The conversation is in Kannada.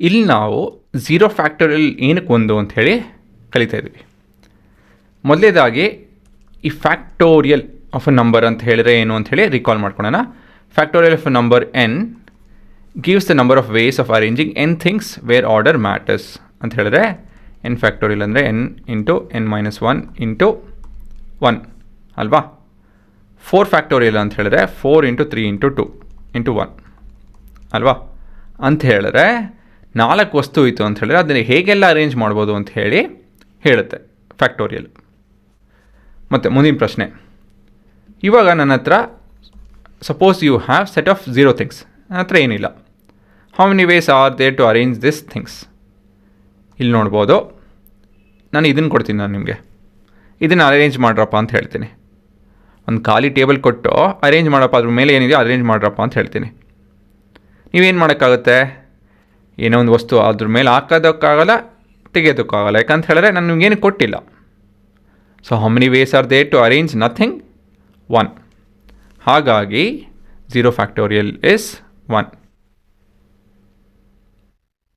ಇಲ್ಲಿ ನಾವು ಝೀರೋ ಫ್ಯಾಕ್ಟೋರಿಯಲ್ ಏನಕ್ಕೆ ಒಂದು ಅಂತ ಹೇಳಿ ಕಲಿತಾ ಇದ್ವಿ. ಮೊದಲೇದಾಗಿ ಈ ಫ್ಯಾಕ್ಟೋರಿಯಲ್ ಆಫ್ ಅ ನಂಬರ್ ಅಂತ ಹೇಳಿದ್ರೆ ಏನು ಅಂತ ಹೇಳಿ ರಿಕಾಲ್ ಮಾಡ್ಕೊಳ್ಳೋಣ. Factorial of a number n gives the number of ways of arranging n things where order matters ಅಂತ ಹೇಳಿದ್ರೆ n ಫ್ಯಾಕ್ಟೋರಿಯಲ್ ಅಂದರೆ n into n minus 1 into 1 ಅಲ್ವಾ. 4 ಫ್ಯಾಕ್ಟೋರಿಯಲ್ ಅಂತ ಹೇಳಿದ್ರೆ 4 ಇಂಟು 3 ಇಂಟು 2 ಇಂಟು 1 ಅಲ್ವಾ. ಅಂತ ಹೇಳಿದ್ರೆ 4 ವಸ್ತು ಇತ್ತು ಅಂತ ಹೇಳಿದ್ರೆ ಅದನ್ನು ಹೇಗೆಲ್ಲ ಅರೇಂಜ್ ಮಾಡ್ಬೋದು ಅಂತ ಹೇಳಿ ಹೇಳುತ್ತೆ ಫ್ಯಾಕ್ಟೋರಿಯಲ್. ಮತ್ತು ಮುಂದಿನ ಪ್ರಶ್ನೆ, ಇವಾಗ ನನ್ನ ಹತ್ರ suppose you have set of 0 things. ನನ್ನ ಹತ್ರ ಏನಿಲ್ಲ. How many ways are there to arrange this things? ಇಲ್ಲಿ ನೋಡ್ಬೋದು, ನಾನು ಇದನ್ನು ಕೊಡ್ತೀನಿ. ನಾನು ನಿಮಗೆ ಇದನ್ನು ಅರೇಂಜ್ ಮಾಡ್ರಪ್ಪ ಅಂತ ಹೇಳ್ತೀನಿ. ಒಂದು ಖಾಲಿ ಟೇಬಲ್ ಕೊಟ್ಟು ಅರೇಂಜ್ ಮಾಡಪ್ಪ, ಅದ್ರ ಮೇಲೆ ಏನಿದೆಯೋ ಅರೇಂಜ್ ಮಾಡ್ರಪ್ಪ ಅಂತ ಹೇಳ್ತೀನಿ. ನೀವೇನು ಮಾಡೋಕ್ಕಾಗುತ್ತೆ? ಏನೋ ಒಂದು ವಸ್ತು ಅದ್ರ ಮೇಲೆ ಹಾಕೋದಕ್ಕಾಗಲ್ಲ, ತೆಗೆಯೋದಕ್ಕಾಗಲ್ಲ. ಯಾಕಂತ ಹೇಳಿದ್ರೆ ನಾನು ನಿಮಗೇನು ಕೊಟ್ಟಿಲ್ಲ. So how many ways are there to arrange nothing? 1. ಹಾಗಾಗಿ 0 ಫ್ಯಾಕ್ಟೋರಿಯಲ್ ಇಸ್ 1.